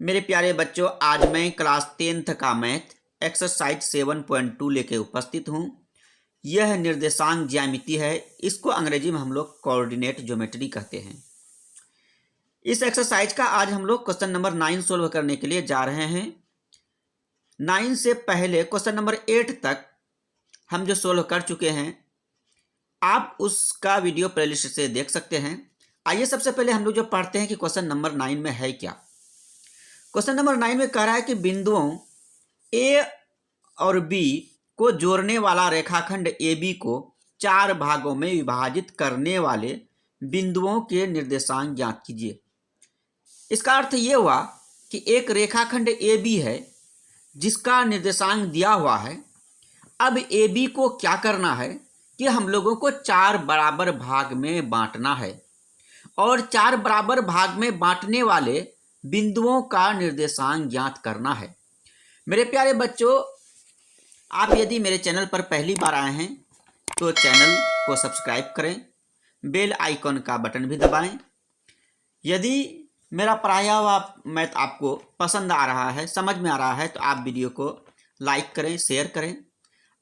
मेरे प्यारे बच्चों, आज मैं क्लास 10th का मैथ एक्सरसाइज 7.2 लेके उपस्थित हूँ। यह निर्देशांक ज्यामिति है। इसको अंग्रेजी में हम लोग कोऑर्डिनेट ज्योमेट्री कहते हैं। इस एक्सरसाइज का आज हम लोग क्वेश्चन नंबर 9 सोल्व करने के लिए जा रहे हैं। 9 से पहले क्वेश्चन नंबर 8 तक हम जो सोल्व कर चुके हैं, आप उसका वीडियो प्लेलिस्ट से देख सकते हैं। आइए सबसे पहले हम लोग जो पढ़ते हैं कि क्वेश्चन नंबर 9 में है क्या। क्वेश्चन नंबर 9 में कह रहा है कि बिंदुओं ए और बी को जोड़ने वाला रेखाखंड ए बी को 4 भागों में विभाजित करने वाले बिंदुओं के निर्देशांक ज्ञात कीजिए। इसका अर्थ ये हुआ कि एक रेखाखंड ए बी है जिसका निर्देशांक दिया हुआ है। अब ए बी को क्या करना है कि हम लोगों को 4 बराबर भाग में बांटना है और 4 बराबर भाग में बांटने वाले बिंदुओं का निर्देशांक ज्ञात करना है। मेरे प्यारे बच्चों, आप यदि मेरे चैनल पर पहली बार आए हैं तो चैनल को सब्सक्राइब करें, बेल आइकॉन का बटन भी दबाएं। यदि मेरा पढ़ाया हुआ मैथ आपको पसंद आ रहा है, समझ में आ रहा है, तो आप वीडियो को लाइक करें, शेयर करें।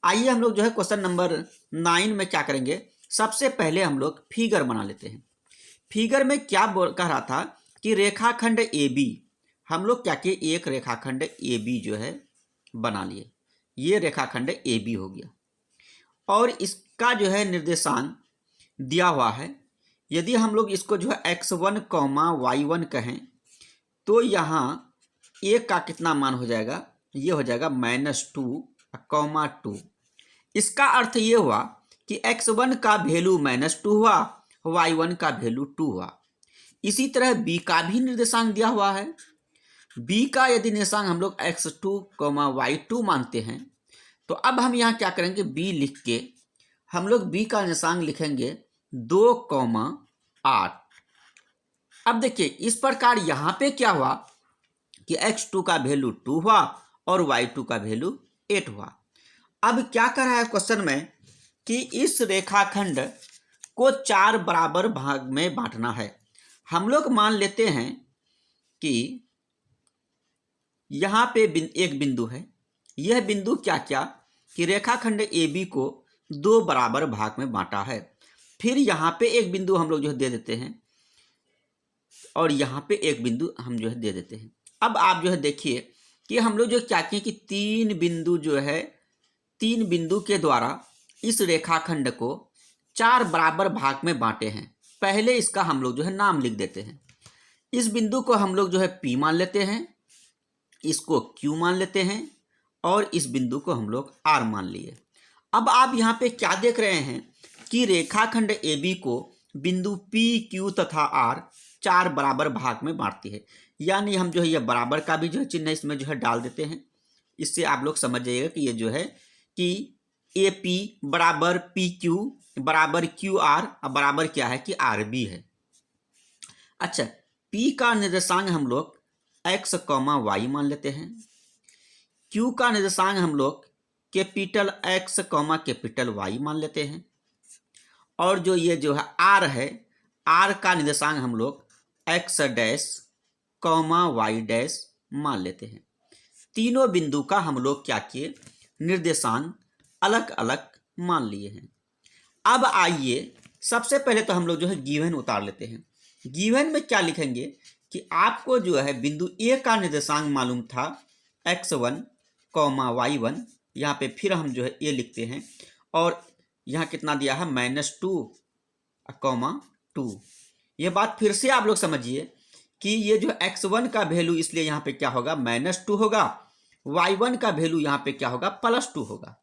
आइए हम लोग जो है क्वेश्चन नंबर 9 में क्या करेंगे, सबसे पहले हम लोग फिगर बना लेते हैं। फिगर में क्या कह रहा था कि रेखाखंड ए बी, हम लोग क्या किए, एक रेखाखंड ए बी जो है बना लिए। ये रेखाखंड ए बी हो गया और इसका जो है निर्देशांक दिया हुआ है। यदि हम लोग इसको जो है x1, y1 कहें तो यहाँ ए का कितना मान हो जाएगा, ये हो जाएगा -2, 2। इसका अर्थ ये हुआ कि x1 का वैल्यू -2 हुआ, y1 का वैल्यू 2 हुआ। इसी तरह b का भी निर्देशांक दिया हुआ है। b का यदि निर्देशांक हम लोग x2, y2 मानते हैं तो अब हम यहाँ क्या करेंगे, b लिख के हम लोग b का निर्देशांक लिखेंगे 2, 8। अब देखिए इस प्रकार यहाँ पे क्या हुआ कि x2 का वैल्यू 2 हुआ और y2 का वैल्यू 8 हुआ। अब क्या कर रहा है क्वेश्चन में कि इस रेखाखंड को 4 बराबर भाग में बांटना है। हम लोग मान लेते हैं कि यहाँ पे एक बिंदु है। यह बिंदु क्या क्या कि रेखाखंड ए बी को 2 बराबर भाग में बांटा है। फिर यहाँ पे एक बिंदु हम लोग जो है दे देते हैं और यहाँ पे एक बिंदु हम जो है दे देते हैं। अब आप जो है देखिए कि हम लोग जो क्या किए कि 3 बिंदु जो है, 3 बिंदु के द्वारा इस रेखाखंड को 4 बराबर भाग में बांटे हैं। पहले इसका हम लोग जो है नाम लिख देते हैं। इस बिंदु को हम लोग जो है P मान लेते हैं, इसको Q मान लेते हैं और इस बिंदु को हम लोग R मान लिए। अब आप यहाँ पे क्या देख रहे हैं कि रेखाखंड AB को बिंदु P, Q तथा R 4 बराबर भाग में बांटती है। यानी हम जो है ये बराबर का भी जो है चिन्ह इसमें जो है डाल देते हैं। इससे आप लोग समझ जाइएगा कि ये जो है कि AP बराबर PQ बराबर QR और बराबर क्या है कि RB है। अच्छा, P का निर्देशांक हम लोग x, y मान लेते हैं। Q का निर्देशांक हम लोग कैपिटल X, कैपिटल Y मान लेते हैं। और जो ये जो है R है, R का निर्देशांक हम लोग x डैश, y डैश मान लेते हैं। तीनों बिंदु का हम लोग क्या किए, निर्देशांक अलग अलग मान लिए हैं। अब आइए सबसे पहले तो हम लोग जो है गिवन उतार लेते हैं। गिवन में क्या लिखेंगे कि आपको जो है बिंदु ए का निर्देशांक मालूम था x1, y1। यहाँ पे फिर हम जो है ए लिखते हैं और यहाँ कितना दिया है -2, 2। ये बात फिर से आप लोग समझिए कि ये जो x1 का वैल्यू इसलिए यहाँ पे क्या होगा, -2 होगा। y1 का वैल्यू यहाँ पे क्या होगा, +2 होगा।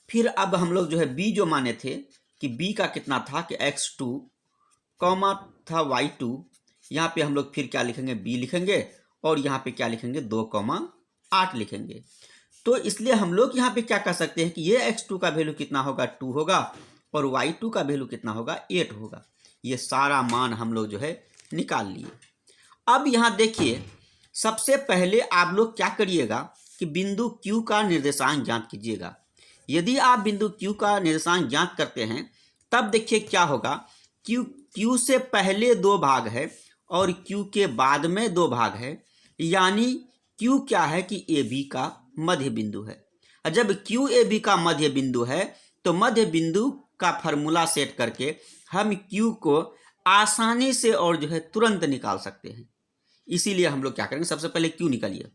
फिर अब हम लोग जो है b जो माने थे कि b का कितना था कि x2, था y2। यहाँ पे हम लोग फिर क्या लिखेंगे, b लिखेंगे और यहाँ पे क्या लिखेंगे, 2, 8 लिखेंगे। तो इसलिए हम लोग यहाँ पे क्या कर सकते हैं कि ये x2 का वैल्यू कितना होगा, 2 होगा और y2 का वैल्यू कितना होगा, 8 होगा। ये सारा मान हम लोग जो है निकाल लिए। अब यहाँ देखिए सबसे पहले आप लोग क्या करिएगा कि बिंदु Q का निर्देशांक ज्ञात कीजिएगा। यदि आप बिंदु Q का निर्देशांक ज्ञात करते हैं तब देखिए क्या होगा, Q से पहले 2 भाग है और Q के बाद में 2 भाग है, यानी Q क्या है कि AB का मध्य बिंदु है। और जब Q AB का मध्य बिंदु है तो मध्य बिंदु का फॉर्मूला सेट करके हम Q को आसानी से और जो है तुरंत निकाल सकते हैं। इसीलिए हम लोग क्या करेंगे, सबसे पहले Q निकालिए।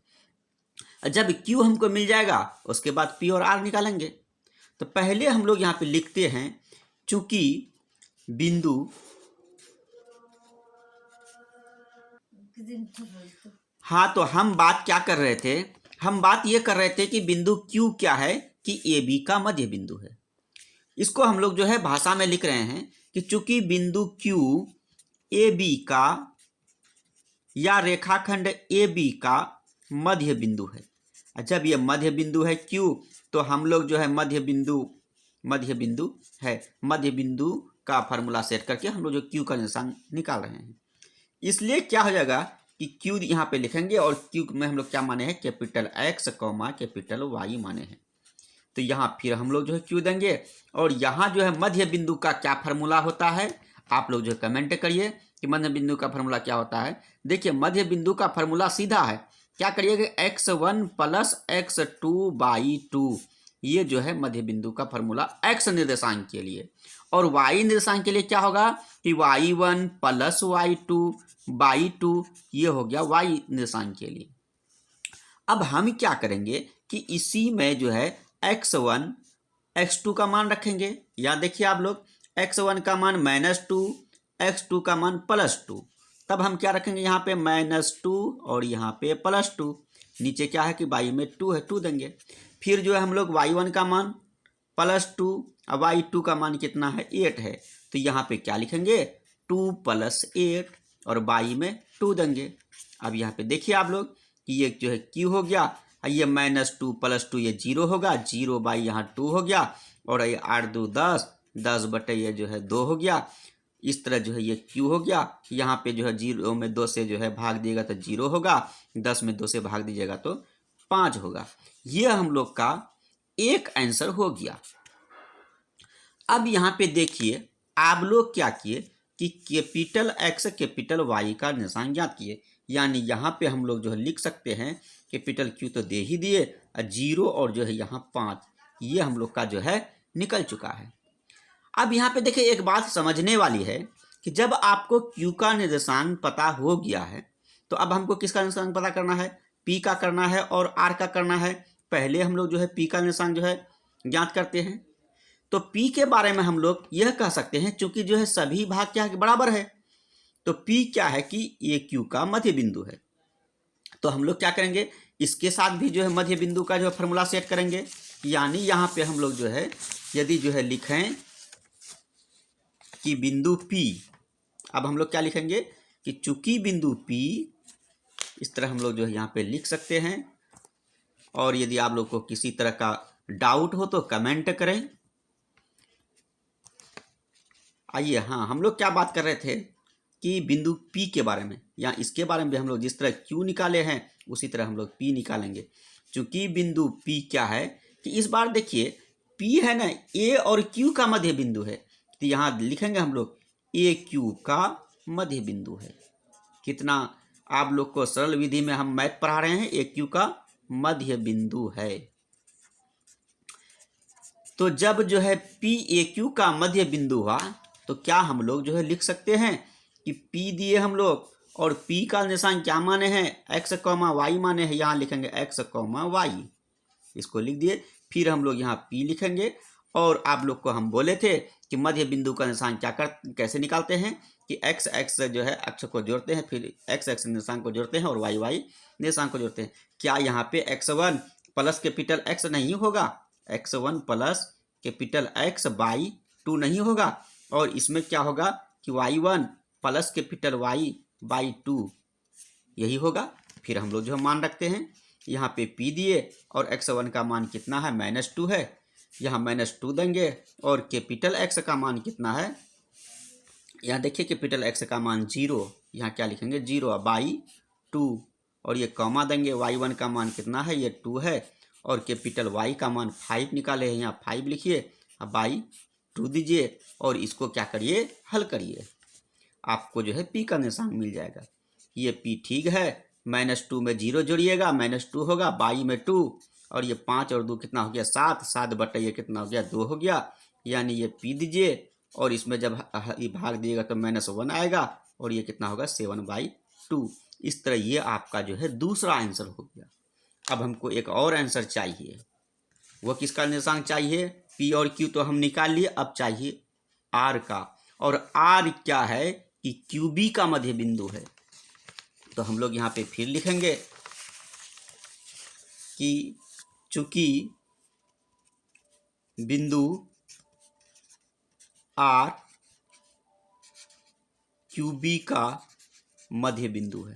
जब Q हमको मिल जाएगा उसके बाद P और R निकालेंगे। तो पहले हम लोग यहाँ पे लिखते हैं, चूंकि बिंदु हाँ, तो हम बात क्या कर रहे थे, हम बात ये कर रहे थे कि बिंदु Q क्या है कि AB का मध्य बिंदु है। इसको हम लोग जो है भाषा में लिख रहे हैं कि चूंकि बिंदु Q AB का या रेखाखंड AB का मध्य बिंदु है। जब ये मध्य बिंदु है Q, तो हम लोग जो है मध्य बिंदु का फार्मूला सेट करके हम लोग जो Q का निशान निकाल रहे हैं। इसलिए क्या हो जाएगा कि Q यहाँ पे लिखेंगे और Q में हम लोग क्या माने हैं, कैपिटल X कैपिटल Y माने हैं। तो यहाँ फिर हम लोग जो है Q देंगे और यहाँ जो है मध्य बिंदु का क्या फार्मूला होता है, आप लोग जो है कमेंट करिए कि मध्य बिंदु का फार्मूला क्या होता है। देखिए मध्य बिंदु का फार्मूला सीधा है, क्या करिएगा, x1 प्लस x2/2, ये जो है मध्य बिंदु का फार्मूला x निर्देशांक के लिए। और y निर्देशांक के लिए क्या होगा कि y1 प्लस y2/2, ये हो गया y निर्देशांक के लिए। अब हम क्या करेंगे कि इसी में जो है x1 x2 का मान रखेंगे। या देखिए आप लोग, x1 का मान -2, x2 का मान +2, तब हम क्या रखेंगे यहाँ पे -2 और यहाँ पे +2। नीचे क्या है कि y में 2 है, 2 देंगे। फिर जो है हम लोग y1 का मान +2 और y2 का मान कितना है, 8 है, तो यहाँ पे क्या लिखेंगे 2 + 8 और y में 2 देंगे। अब यहाँ पे देखिए आप लोग कि ये जो है Q हो गया, ये -2 + 2 ये 0 होगा, 0 यहाँ 2 हो गया और ये 8 2 10, 10 बटे ये जो है 2 हो गया। इस तरह जो है ये Q हो गया। यहाँ पे जो है 0 में 2 से जो है भाग दिएगा तो 0 होगा, 10 में 2 से भाग दीजिएगा तो 5 होगा। ये हम लोग का एक आंसर हो गया। अब यहाँ पे देखिए आप लोग क्या किए कि कैपिटल X कैपिटल Y का निशान ज्ञात किए, यानी यहाँ पे हम लोग जो है लिख सकते हैं कैपिटल Q तो दे ही दिए, 0 और जो है यहाँ 5, ये हम लोग का जो है निकल चुका है। अब यहाँ पे देखिए एक बात समझने वाली है कि जब आपको Q का निर्देशांक पता हो गया है तो अब हमको किसका निर्देशांक पता करना है, P का करना है और R का करना है। पहले हम लोग जो है P का निर्देशांक जो है ज्ञात करते हैं। तो P के बारे में हम लोग यह कह सकते हैं, चूंकि जो है सभी भाग क्या है बराबर है, तो P क्या है कि ये Q का मध्य बिंदु है। तो हम लोग क्या करेंगे, इसके साथ भी जो है मध्य बिंदु का जो है फॉर्मूला सेट करेंगे। यानी यहाँ पे हम लोग जो है यदि जो है लिखें कि बिंदु P, अब हम लोग क्या लिखेंगे कि चूंकि बिंदु P, इस तरह हम लोग जो है यहाँ पे लिख सकते हैं। और यदि आप लोग को किसी तरह का डाउट हो तो कमेंट करें। आइए, हाँ, हम लोग क्या बात कर रहे थे कि बिंदु P के बारे में, या इसके बारे में भी हम लोग जिस तरह Q निकाले हैं उसी तरह हम लोग P निकालेंगे। चूंकि बिंदु P क्या है कि इस बार देखिए P है ना, A और Q का मध्य बिंदु है, तो यहाँ लिखेंगे हम लोग AQ का मध्य बिंदु है। कितना आप लोग को सरल विधि में हम मैथ पढ़ा रहे हैं, AQ का मध्य बिंदु है। तो जब जो है PAQ का मध्य बिंदु हुआ तो क्या हम लोग जो है लिख सकते हैं कि P दिए हम लोग और P का निशान क्या माने हैं, X, Y माने हैं। यहाँ लिखेंगे X, Y, इसको लिख दिए। फिर हम लोग यहाँ P लिखेंगे और आप लोग को हम बोले थे कि मध्य बिंदु का निशान कैसे निकालते हैं कि x जो है अक्ष को जोड़ते हैं, फिर x निशान को जोड़ते हैं और y निशान को जोड़ते हैं। क्या यहाँ पे x1 प्लस कैपिटल X नहीं होगा, x1 प्लस कैपिटल X/2 नहीं होगा, और इसमें क्या होगा कि y1 प्लस कैपिटल Y/2 यही होगा। फिर हम लोग जो मान रखते हैं यहाँ पे P दिए और x1 का मान कितना है, -2 है, यहाँ -2 देंगे और कैपिटल X का मान कितना है, यहाँ देखिए कैपिटल X का मान 0, यहाँ क्या लिखेंगे 0/2 और ये कॉमा देंगे। y1 का मान कितना है, ये 2 है और कैपिटल Y का मान 5 निकाले हैं, यहाँ 5 लिखिए, अब/2 दीजिए और इसको क्या करिए, हल करिए। आपको जो है पी का निर्देशांक मिल जाएगा। ये पी ठीक है, -2 में 0 जोड़िएगा, -2 होगा, बाई में 2, और ये 5 और 2 कितना हो गया 7, 7 बटा ये कितना हो गया 2 हो गया, यानी ये पी दीजिए और इसमें जब ये भाग दिएगा तो -1 आएगा और ये कितना होगा 7/2। इस तरह ये आपका जो है दूसरा आंसर हो गया। अब हमको एक और आंसर चाहिए, वो किसका निर्देशांक चाहिए? पी और क्यू तो हम निकाल लिए, अब चाहिए आर का। और आर क्या है कि क्यूबी का मध्य बिंदु है। तो हम लोग यहाँ पे फिर लिखेंगे कि चूंकि बिंदु आर क्यूबी का मध्य बिंदु है,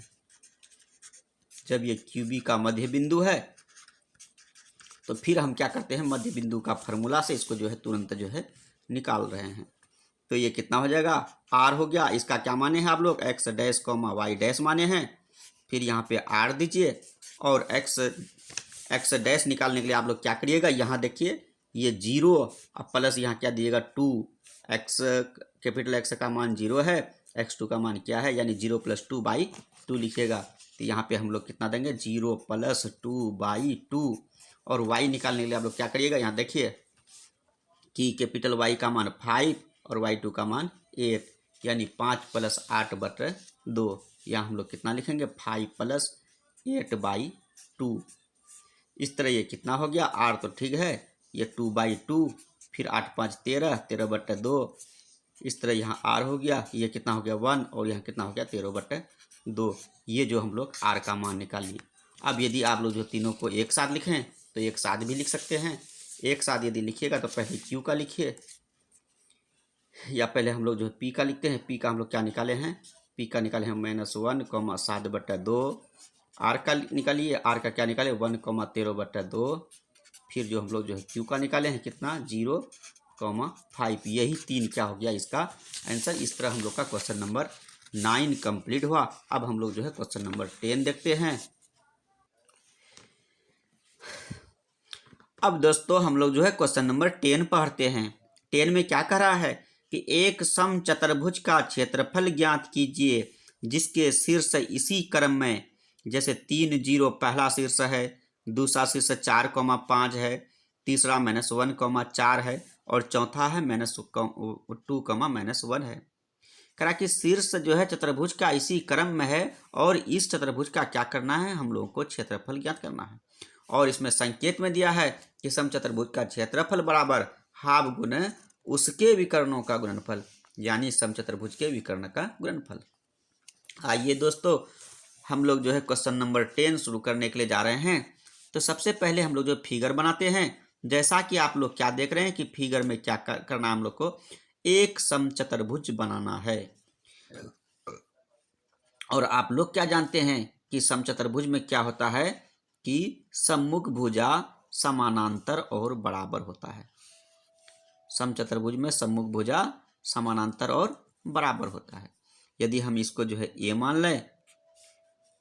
जब ये क्यूबी का मध्य बिंदु है तो फिर हम क्या करते हैं, मध्य बिंदु का फॉर्मूला से इसको जो है तुरंत जो है निकाल रहे हैं। तो ये कितना हो जाएगा, आर हो गया। इसका क्या माने हैं आप लोग, X dash comma Y dash माने हैं। फिर यहाँ पे आर दीजिए और एक्स डैश निकालने के लिए आप लोग क्या करिएगा, यहाँ देखिए ये 0 अब प्लस यहाँ क्या दिएगा 2, एक्स कैपिटल एक्स का मान 0 है, x2 का मान क्या है, यानी 0 + 2/2 लिखिएगा। तो यहाँ पे हम लोग कितना देंगे 0 + 2/2। और y निकालने के लिए आप लोग क्या करिएगा, यहाँ देखिए कि कैपिटल Y का मान 5 और y2 का मान 8, यानी 5 + 8/2। यहाँ हम लोग कितना लिखेंगे 5 + 8/2। इस तरह ये कितना हो गया, r तो ठीक है, ये 2/2, फिर 8 5 13, 13/2। इस तरह यहाँ r हो गया, ये कितना हो गया 1, और यहाँ कितना हो गया 13/2। ये जो हम लोग r का मान निकाल लिए। अब यदि आप लोग जो तीनों को एक साथ लिखें तो एक साथ भी लिख सकते हैं। एक साथ यदि लिखिएगा तो पहले q का लिखिए, या पहले हम लोग जो p का लिखते हैं। p का हम लोग क्या निकाले हैं, p का निकाले हैं -1, 7/2। r का निकालिए, r का क्या निकाले 1, 13/2। फिर जो हम लोग जो है q का निकाले हैं कितना 0, 5। यही 3 क्या हो गया इसका आंसर। इस तरह हम लोग का क्वेश्चन नंबर 9 कंप्लीट हुआ। अब हम लोग जो है क्वेश्चन नंबर 10 देखते हैं। अब दोस्तों हम लोग जो है क्वेश्चन नंबर 10 पढ़ते हैं। 10 में क्या कह रहा है कि एक समचतुर्भुज का क्षेत्रफल ज्ञात कीजिए जिसके शीर्ष इसी क्रम में, जैसे 3 0 पहला शीर्ष है, दूसरा शीर्ष 4,5 है, तीसरा -1, 4 है, और चौथा है -2, -1 है। करा कि शीर्ष जो है चतुर्भुज का इसी क्रम में है और इस चतुर्भुज का क्या करना है, हम लोगों को क्षेत्रफल ज्ञात करना है। और इसमें संकेत में दिया है कि समचतुर्भुज का क्षेत्रफल बराबर हाफ गुना उसके विकर्णों का गुणनफल, यानी समचतुर्भुज के विकर्ण का गुणनफल। आइए दोस्तों हम लोग जो है क्वेश्चन नंबर 10 शुरू करने के लिए जा रहे हैं। तो सबसे पहले हम लोग जो फिगर बनाते हैं। जैसा कि आप लोग क्या देख रहे हैं कि फिगर में क्या करना है, हम लोग को एक समचतुर्भुज बनाना है। और आप लोग क्या जानते हैं कि समचतुर्भुज में क्या होता है कि सम्मुख भुजा समानांतर और बराबर होता है। समचतुर्भुज में सम्मुख भुजा समानांतर और बराबर होता है। यदि हम इसको जो है ए मान लें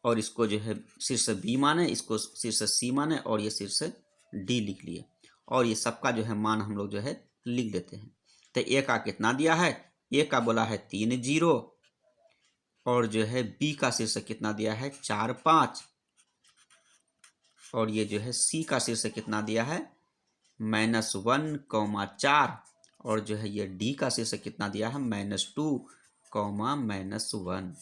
और इसको जो है शीर्ष बी माने, इसको शीर्ष सी माने और ये शीर्ष डी लिख लिए, और ये सबका जो है मान हम लोग जो है लिख देते हैं। तो ए का कितना दिया है, ए का बोला है 3 0, और जो है बी का शीर्ष कितना दिया है 4 5, और ये जो है सी का शीर्ष कितना दिया है -1, 4, और जो है ये डी का शीर्ष कितना दिया है -2, -1।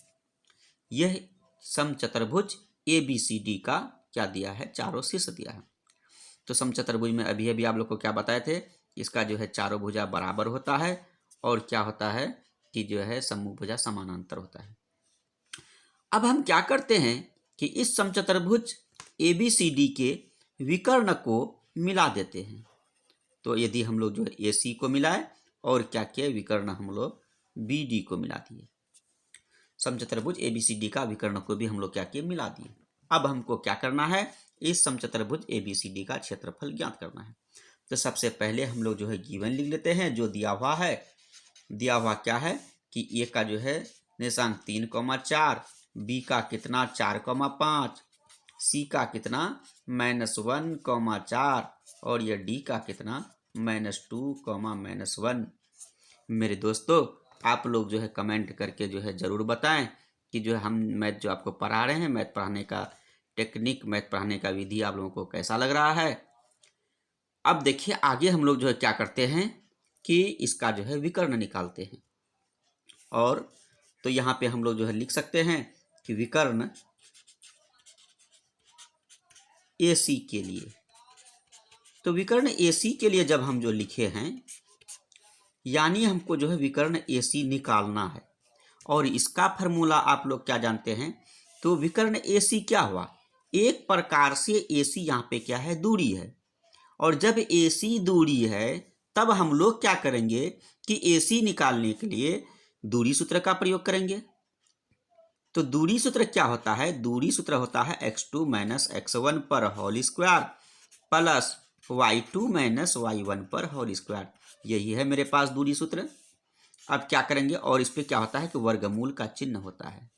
यह समचतुर्भुज ABCD का क्या दिया है, चारों शीर्ष दिया है। तो समचतुर्भुज में अभी अभी आप लोग को क्या बताए थे, इसका जो है चारों भुजा बराबर होता है और क्या होता है कि जो है सम्मुख भुजा समानांतर होता है। अब हम क्या करते हैं कि इस समचतुर्भुज ABCD के विकर्ण को मिला देते हैं। तो यदि हम लोग जो है AC को मिलाए और क्या किए, विकर्ण हम लोग BD को मिला दिए। समचतुर्भुज ABCD का विकर्ण को भी हम लोग क्या किए, मिला दिए। अब हमको क्या करना है, इस समचतुर्भुज ABCD का क्षेत्रफल ज्ञात करना है। तो सबसे पहले हम लोग जो है गिवन लिख लेते हैं। जो दिया हुआ है, दिया हुआ क्या है कि ए का जो है निर्देशांक 3, 4, बी का कितना 4, 5, सी का कितना -1, 4, और ये डी का कितना -2, -1। मेरे दोस्तों आप लोग जो है कमेंट करके जो है ज़रूर बताएं कि जो है हम मैथ जो आपको पढ़ा रहे हैं, मैथ पढ़ाने का टेक्निक, मैथ पढ़ाने का विधि आप लोगों को कैसा लग रहा है। अब देखिए आगे हम लोग जो है क्या करते हैं कि इसका जो है विकर्ण निकालते हैं। और तो यहाँ पे हम लोग जो है लिख सकते हैं कि विकर्ण AC के लिए, तो विकर्ण AC के लिए जब हम जो लिखे हैं, यानी हमको जो है विकर्ण AC निकालना है। और इसका फॉर्मूला आप लोग क्या जानते हैं, तो विकर्ण AC क्या हुआ, एक प्रकार से AC यहाँ पे क्या है, दूरी है। और जब AC दूरी है तब हम लोग क्या करेंगे कि AC निकालने के लिए दूरी सूत्र का प्रयोग करेंगे। तो दूरी सूत्र क्या होता है, दूरी सूत्र होता है x2 माइनस x1 पर whole square plus y2 minus y1 पर होल स्क्वायर। यही है मेरे पास दूरी सूत्र। अब क्या करेंगे, और इस पे क्या होता है कि वर्गमूल का चिन्ह होता है।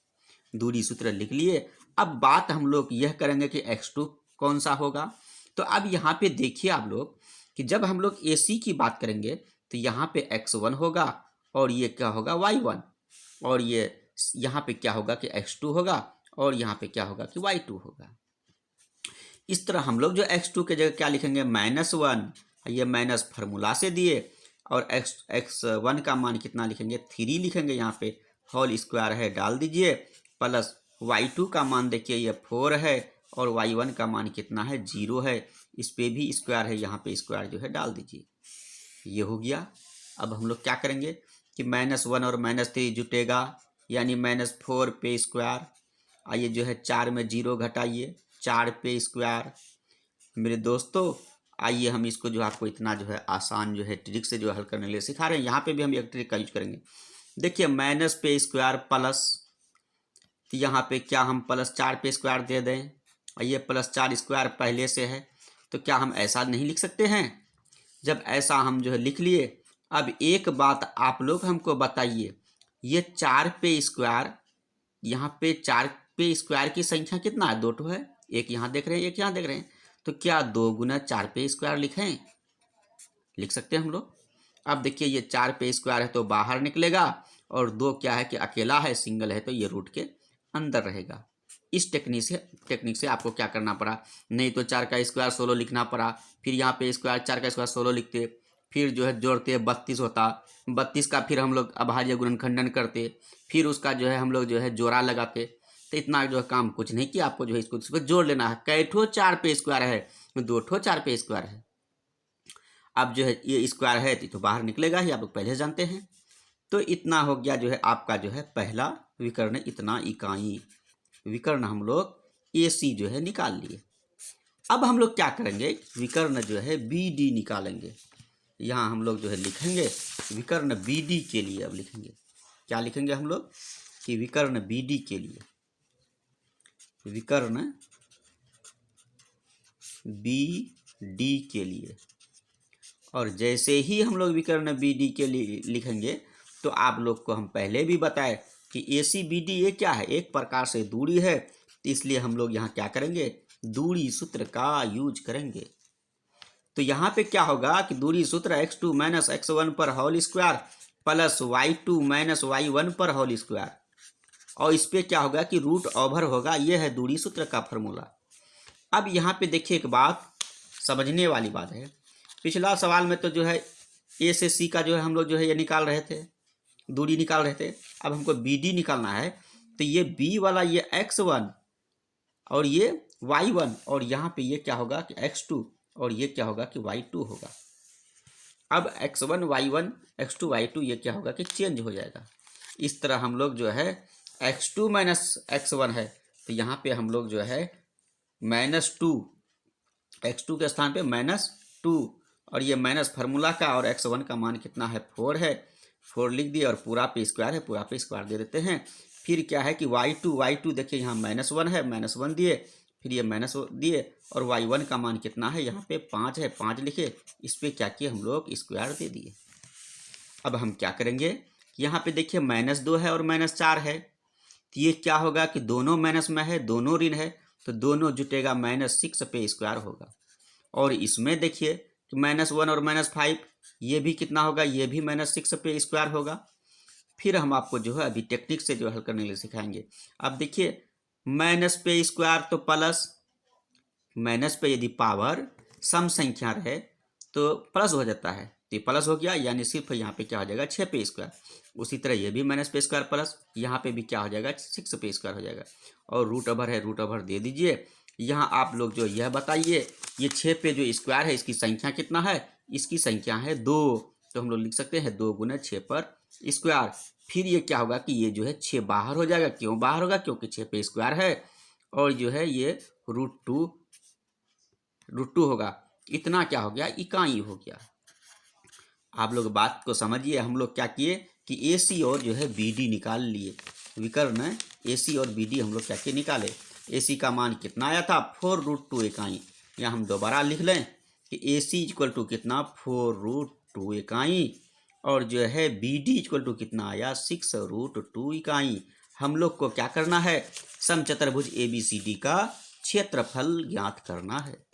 दूरी सूत्र लिख लिए। अब बात हम लोग यह करेंगे कि x2 कौन सा होगा। तो अब यहाँ पे देखिए आप लोग कि जब हम लोग AC की बात करेंगे तो यहाँ पे x1 होगा और ये क्या होगा, y1, और ये यहाँ पे क्या होगा कि x2 होगा और यहाँ पे क्या होगा कि y2 होगा। इस तरह हम लोग जो x2 के जगह क्या लिखेंगे, -1, ये माइनस फार्मूला से दिए, और x1 का मान कितना लिखेंगे, 3 लिखेंगे, यहाँ पे होल स्क्वायर है डाल दीजिए, प्लस y2 का मान देखिए ये 4 है और y1 का मान कितना है, 0 है, इस पे भी स्क्वायर है, यहाँ पे स्क्वायर जो है डाल दीजिए। ये हो गया। अब हम लोग क्या करेंगे कि -1 और -3 जुटेगा, यानी -4 पे स्क्वायर। आइए जो है 4 में 0 घटाइए, 4 पे स्क्वायर। मेरे दोस्तों आइए हम इसको जो आपको इतना जो है आसान जो है ट्रिक से जो हल करने के लिए सिखा रहे हैं, यहाँ पे भी हम एक ट्रिक का यूज करेंगे। देखिए माइनस पे स्क्वायर प्लस, तो यहाँ पे क्या हम प्लस 4 पे स्क्वायर दे दें, और ये +4 स्क्वायर पहले से है, तो क्या हम ऐसा नहीं लिख सकते हैं। जब ऐसा हम जो है लिख लिए, अब एक बात आप लोग हमको बताइए, ये 4 पे स्क्वायर, यहाँ पे 4 पे स्क्वायर की संख्या कितना है, 2 है, एक यहाँ देख रहे हैं एक यहाँ देख रहे हैं, तो क्या 2 गुना 4 पे स्क्वायर लिखें, लिख सकते हैं हम लोग। अब देखिए ये 4 पे स्क्वायर है तो बाहर निकलेगा, और 2 क्या है कि अकेला है, सिंगल है, तो ये रूट के अंदर रहेगा। इस टेक्निक से आपको क्या करना पड़ा, नहीं तो 4 का स्क्वायर 16 लिखना पड़ा, फिर यहाँ पे स्क्वायर 4 का स्क्वायर 16 लिखते, फिर जो है जोड़ते 32 होता, 32 का फिर हम लोग अभाज्य गुणनखंडन करते, फिर उसका जो है हम लोग जो है जोड़ा लगाते। तो इतना जो है काम कुछ नहीं किया, आपको जो है इसको जोड़ लेना है। कैठो 4 पे स्क्वायर है, 2 ठो 4 पे स्क्वायर है। अब जो है ये स्क्वायर है तो बाहर निकलेगा ही, आप लोग पहले जानते हैं। तो इतना हो गया जो है आपका जो है पहला विकर्ण, इतना इकाई विकर्ण हम लोग AC जो है निकाल लिए। अब हम लोग क्या करेंगे, विकर्ण जो है BD निकालेंगे। यहाँ हम लोग जो है लिखेंगे विकर्ण BD के लिए। अब लिखेंगे क्या लिखेंगे हम लोग कि विकर्ण BD के लिए, विकर्ण BD के लिए। और जैसे ही हम लोग विकर्ण BD के लिए लिखेंगे, तो आप लोग को हम पहले भी बताए कि AC BD ये क्या है, एक प्रकार से दूरी है, इसलिए हम लोग यहाँ क्या करेंगे, दूरी सूत्र का यूज करेंगे। तो यहाँ पे क्या होगा कि दूरी सूत्र x2 माइनस x1 पर whole square plus y2 minus y1 पर होल स्क्वायर, और इस पे क्या होगा कि रूट ओवर होगा। ये है दूरी सूत्र का फॉर्मूला। अब यहाँ पे देखिए एक बात समझने वाली बात है, पिछला सवाल में तो जो है A से C का जो है हम लोग जो है ये निकाल रहे थे, दूरी निकाल रहे थे। अब हमको BD निकालना है, तो ये B वाला ये x1 और ये y1, और यहाँ पे ये क्या होगा कि x2, और ये क्या होगा कि y2 होगा। अब x1 y1 x2 y2 ये क्या होगा कि चेंज हो जाएगा। इस तरह हम लोग जो है x2 माइनस x1 है, तो यहाँ पे हम लोग जो है -2, x2 के स्थान पे -2, और ये माइनस फार्मूला का, और x1 का मान कितना है 4 है, 4 लिख दिए, और पूरा पे स्क्वायर है, पूरा पे स्क्वायर दे देते हैं। फिर क्या है कि y2 देखिए यहाँ -1 है, -1 दिए, फिर ये माइनस दिए, और y1 का मान कितना है, यहाँ पे 5 है, 5 लिखे, इस पे क्या किए हम लोग स्क्वायर दे दिए। अब हम क्या करेंगे, यहाँ पे देखिए -2 है और -4 है, तो ये क्या होगा कि दोनों माइनस में है, दोनों ऋण है, तो दोनों जुटेगा -6 पे स्क्वायर होगा। और इसमें देखिए कि -1 और -5 ये भी कितना होगा, ये भी -6 पे स्क्वायर होगा। फिर हम आपको जो है अभी टेक्निक से जो हल करने के लिए सिखाएंगे। अब देखिए, माइनस पे स्क्वायर तो प्लस, माइनस पे यदि पावर सम संख्या रहे तो प्लस हो जाता है, तो ये प्लस हो गया, यानी सिर्फ यहाँ पे क्या हो जाएगा 6 पे स्क्वायर। उसी तरह ये भी माइनस पे स्क्वायर प्लस, यहाँ पे भी क्या हो जाएगा 6 पे स्क्वायर हो जाएगा। और रूट ओवर है, रूट ओवर दे दीजिए। यहाँ आप लोग जो यह बताइए, ये 6 पे जो स्क्वायर है इसकी संख्या कितना है, इसकी संख्या है 2, तो हम लोग लिख सकते हैं 2 गुना 6 पर स्क्वायर। फिर ये क्या होगा कि ये जो है 6 बाहर हो जाएगा। क्यों बाहर होगा? क्योंकि 6 पे स्क्वायर है, और जो है ये रूट टू होगा। इतना क्या हो गया? इकाई हो गया। आप लोग बात को समझिए। हम लोग क्या किए कि AC और जो है BD निकाल लिए। विकर्ण AC और BD हम लोग क्या किए? निकाले। AC का मान कितना आया था? 4√2 इकाई। या हम दोबारा लिख लें कि AC इक्वल टू कितना? 4√2 इकाई। और जो है BD इक्वल टू कितना आया? 6√2 इकाई। हम लोग को क्या करना है? समचतुर्भुज ABCD का क्षेत्रफल ज्ञात करना है।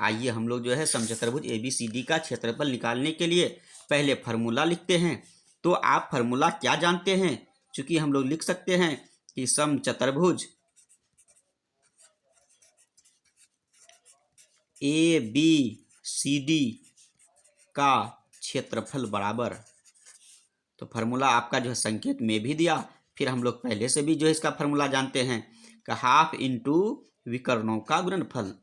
आइए हम लोग जो है समचतुर्भुज ABCD का क्षेत्रफल निकालने के लिए पहले फार्मूला लिखते हैं। तो आप फार्मूला क्या जानते हैं? चूंकि हम लोग लिख सकते हैं कि समचतुर्भुज ABCD का क्षेत्रफल बराबर, तो फार्मूला आपका जो है संकेत में भी दिया। फिर हम लोग पहले से भी जो है इसका फार्मूला जानते हैं कि हाफ इंटू विकर्णों का गुणनफल।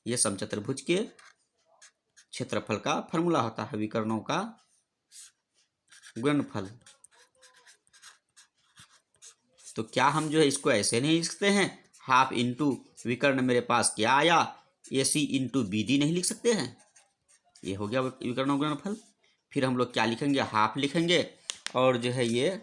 ये समचतुर्भुज के क्षेत्रफल का फार्मूला होता है, विकर्णों का गुणनफल। तो क्या हम जो है इसको ऐसे नहीं लिखते हैं? हाफ इंटू विकर्ण मेरे पास क्या आया? AC इंटू BD नहीं लिख सकते हैं? ये हो गया विकर्णों का गुणनफल। फिर हम लोग क्या लिखेंगे? हाफ लिखेंगे। और जो है ये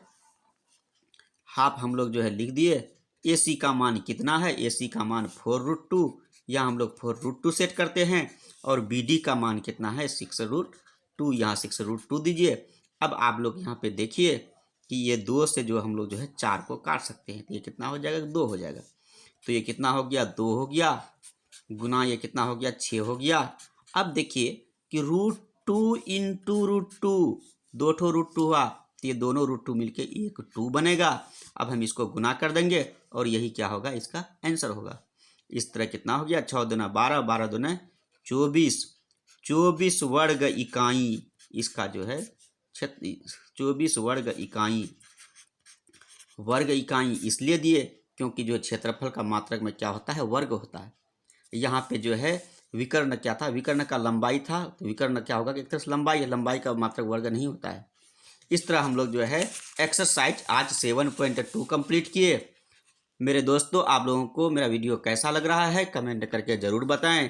हाफ हम लोग जो है लिख दिए। AC का मान कितना है? AC का मान 4√2, या हम लोग 4√2 सेट करते हैं। और BD का मान कितना है? 6√2, यहाँ 6√2 दीजिए। अब आप लोग यहाँ पे देखिए कि ये 2 से जो हम लोग जो है 4 को काट सकते हैं, तो ये कितना हो जाएगा? 2 हो जाएगा। तो ये कितना हो गया? 2 हो गया, गुना ये कितना हो गया? 6 हो गया। अब देखिए कि √2 इंटू √2, 2 ठो √2 हुआ, तो ये दोनों √2 मिलके एक 2 बनेगा। अब हम इसको गुना कर देंगे और यही क्या होगा? इसका आंसर होगा। इस तरह कितना हो गया? 6 दूना 12, 12 दूना 24, 24 वर्ग इकाई इसका जो है 24 वर्ग इकाई। वर्ग इकाई इसलिए दिए क्योंकि जो क्षेत्रफल का मात्रक में क्या होता है? वर्ग होता है। यहाँ पे जो है विकर्ण क्या था? विकर्ण का लंबाई था, तो विकर्ण क्या होगा कि एक तरह से लंबाई है, लंबाई का मात्रक वर्ग नहीं होता है। इस तरह हम लोग जो है एक्सरसाइज आज 7.2 कंप्लीट किए। मेरे दोस्तों, आप लोगों को मेरा वीडियो कैसा लग रहा है कमेंट करके ज़रूर बताएं।